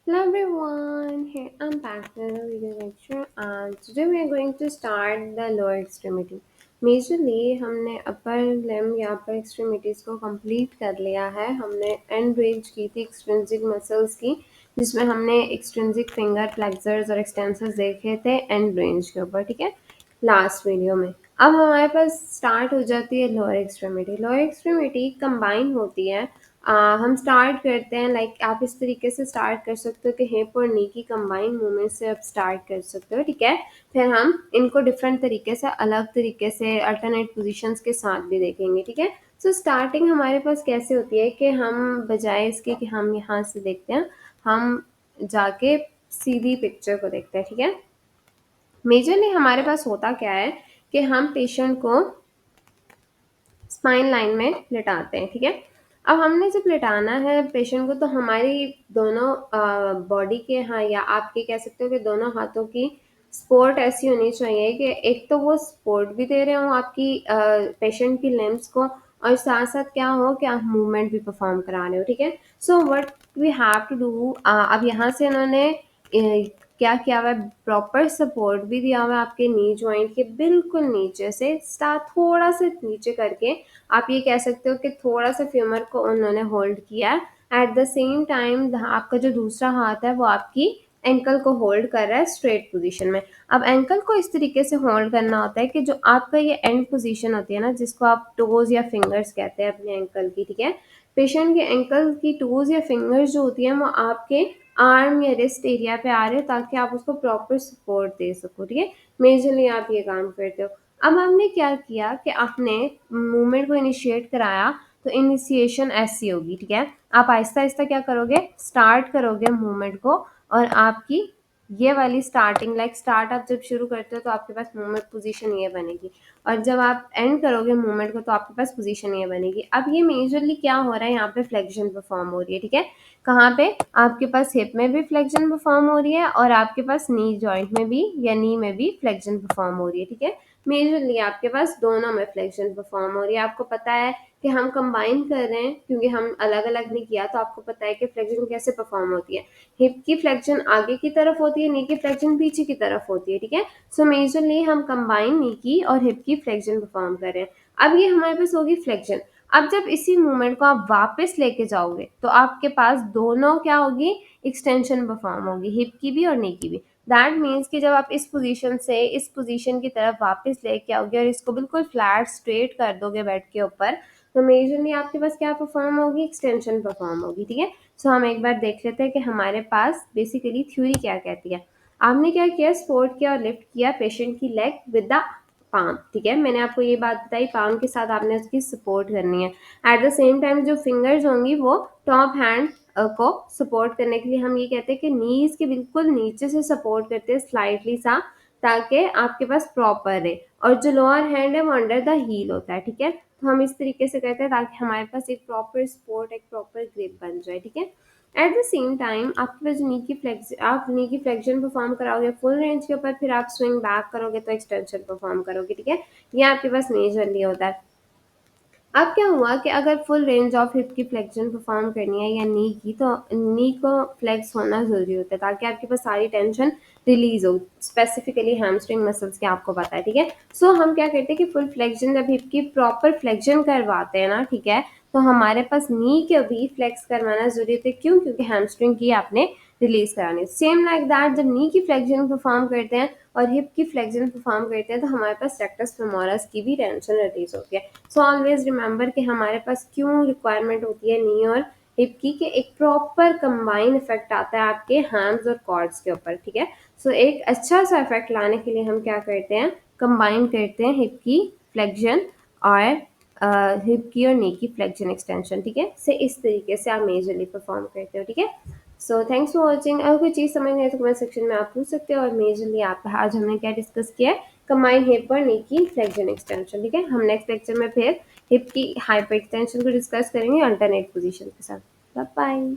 Hello everyone, here I'm back with another video lecture and today we are going to start the lower extremity. Majorly हमने upper limb या upper extremities को complete कर लिया है. हमने end range की थी extrinsic muscles की जिसमें हमने extrinsic finger flexors और extensors देखे थे end range के ऊपर, ठीक है, लास्ट वीडियो में. अब हमारे पास स्टार्ट हो जाती है lower extremity. Lower extremity combine होती है. हम स्टार्ट करते हैं लाइक आप इस तरीके से स्टार्ट कर सकते हो कि हिप और नी की कंबाइन मूवमेंट से आप स्टार्ट कर सकते हो, ठीक है. फिर हम इनको डिफरेंट तरीके से अलग तरीके से अल्टरनेट पोजीशंस के साथ भी देखेंगे, ठीक है. सो स्टार्टिंग हमारे पास कैसे होती है कि हम बजाय इसके कि हम यहाँ से देखते हैं, हम जाके सीधी पिक्चर को देखते हैं, ठीक है. मेजरली हमारे पास होता क्या है कि हम पेशेंट को स्पाइन लाइन में लिटाते हैं, ठीक है. अब हमने जब लिटाना है पेशेंट को तो हमारी दोनों बॉडी के, हाँ, या आप ये कह सकते हो कि दोनों हाथों की सपोर्ट ऐसी होनी चाहिए कि एक तो वो सपोर्ट भी दे रहे हो आपकी पेशेंट की लिम्स को और साथ साथ क्या हो कि आप मूवमेंट भी परफॉर्म करा रहे हो, ठीक है. So what we have to do, अब यहाँ से इन्होंने क्या किया हुआ है, प्रॉपर सपोर्ट भी दिया हुआ है आपके नी जॉइंट के बिल्कुल नीचे से स्टार्ट थोड़ा सा नीचे करके. आप ये कह सकते हो कि थोड़ा सा फ्यूमर को उन्होंने होल्ड किया है. एट द सेम टाइम आपका जो दूसरा हाथ है वो आपकी एंकल को होल्ड कर रहा है स्ट्रेट पोजीशन में. अब एंकल को इस तरीके से होल्ड करना होता है कि जो आपका ये एंड पोजीशन होती है ना, जिसको आप टोज या फिंगर्स कहते हैं अपने एंकल की, ठीक है. पेशेंट के एंकल की टोज या फिंगर्स जो होती है वो आपके आर्म या रिस्ट एरिया पे आ रहे हो ताकि आप उसको प्रॉपर सपोर्ट दे सको, ठीक है. मेजरली आप ये काम करते हो. अब हमने क्या किया कि आपने मूवमेंट को इनिशिएट कराया तो इनिशिएशन ऐसी होगी, ठीक है. आप आहिस्ता आहिस्ता क्या करोगे, स्टार्ट करोगे मूवमेंट को और आपकी ये वाली स्टार्टिंग लाइक स्टार्ट आप जब शुरू करते हो तो आपके पास मूवमेंट पोजीशन ये बनेगी और जब आप एंड करोगे मूवमेंट को तो आपके पास पोजीशन ये बनेगी. अब ये मेजरली क्या हो रहा है, यहाँ पे फ्लेक्शन परफॉर्म हो रही है, ठीक है. कहाँ पे, आपके पास हिप में भी फ्लेक्शन परफॉर्म हो रही है और आपके पास नी जॉइंट में भी या नी में भी फ्लेक्शन परफॉर्म हो रही है, ठीक है. मेजरली आपके पास दोनों में फ्लेक्शन परफॉर्म हो रही है. आपको पता है कि हम कंबाइन कर रहे हैं क्योंकि हम अलग अलग नहीं किया, तो आपको पता है कि फ्लेक्शन कैसे परफॉर्म होती है. हिप की फ्लेक्शन आगे की तरफ होती है, नी की फ्लेक्शन पीछे की तरफ होती है, ठीक है. सो मेजरली हम कंबाइन नी की और हिप की फ्लेक्शन परफॉर्म कर रहे हैं. अब ये हमारे पास होगी फ्लेक्शन. अब जब इसी मूवमेंट को आप वापस लेके जाओगे तो आपके पास दोनों क्या होगी, एक्सटेंशन परफॉर्म होगी, हिप की भी और नी की भी. दैट मीन्स कि जब आप इस पोजीशन से इस पोजीशन की तरफ वापस लेके आओगे और इसको बिल्कुल फ्लैट स्ट्रेट कर दोगे बेड के ऊपर तो मेजरली आपके पास क्या परफॉर्म होगी, एक्सटेंशन परफॉर्म होगी, ठीक है. सो हम एक बार देख लेते हैं कि हमारे पास बेसिकली थ्योरी क्या कहती है. आपने क्या किया, सपोर्ट किया और लिफ्ट किया पेशेंट की लेग विद द पाम, ठीक है. मैंने आपको ये बात बताई, पाम के साथ आपने उसकी सपोर्ट करनी है. एट द सेम टाइम जो फिंगर्स होंगी वो टॉप हैंड को सपोर्ट करने के लिए हम ये कहते हैं कि नीज के बिल्कुल नीचे से सपोर्ट करते हैं स्लाइटली सा ताकि आपके पास प्रॉपर रहे और जो लोअर हैंड है वो अंडर द हील होता है, ठीक है. तो हम इस तरीके से कहते हैं ताकि हमारे पास एक प्रॉपर सपोर्ट, एक प्रॉपर ग्रिप बन जाए, ठीक है. एट द सेम टाइम आपके पास नी की फ्लेक्स आप नी की फ्लेक्शन परफॉर्म कराओगे फुल रेंज के ऊपर, फिर आप स्विंग बैक करोगे तो एक्सटेंशन परफॉर्म करोगे, ठीक है. ये आपके पास मेजरली होता है. अब क्या हुआ कि अगर फुल रेंज ऑफ हिप की फ्लेक्शन परफॉर्म करनी है या नी की तो नी को फ्लेक्स होना ज़रूरी होता है ताकि आपके पास सारी टेंशन रिलीज हो, स्पेसिफिकली हैमस्ट्रिंग मसल्स के, आपको पता है, ठीक है. सो हम क्या करते हैं कि फुल फ्लेक्शन जब हिप की प्रॉपर फ्लेक्शन करवाते हैं ना, ठीक है, तो हमारे पास नी के भी फ्लेक्स करवाना जरूरी होता है. क्यों, क्योंकि हैमस्ट्रिंग की आपने रिलीज करानी. सेम लाइक दैट जब नी की फ्लेक्शन परफॉर्म करते हैं और हिप की फ्लेक्शन परफॉर्म करते हैं तो हमारे पास रेक्टस फेमोरस की भी टेंशन रिलीज होती है. सो ऑलवेज रिमेंबर कि हमारे पास क्यों रिक्वायरमेंट होती है नी और हिप की कि एक प्रॉपर कंबाइन इफेक्ट आता है आपके हैम्स और कॉर्ड्स के ऊपर, ठीक है. सो एक अच्छा सा इफेक्ट लाने के लिए हम क्या करते हैं, कंबाइन करते हैं हिप की फ्लेक्शन और हिप की और नी की फ्लेक्शन एक्सटेंशन, ठीक है. से इस तरीके से आप मेजरली परफॉर्म करते हो, ठीक है. So thanks for watching. अगर कोई चीज़ समझ नहीं आए तो कमेंट सेक्शन में आप पूछ सकते हो. और मेजरली आप आज हमने क्या डिस्कस किया है, कंबाइन हिप और नी की फ्लेक्शन एक्सटेंशन, ठीक है. हम नेक्स्ट लेक्चर में फिर हिप की हाइपर एक्सटेंशन को डिस्कस करेंगे अल्टरनेट पोजीशन के साथ. Bye bye.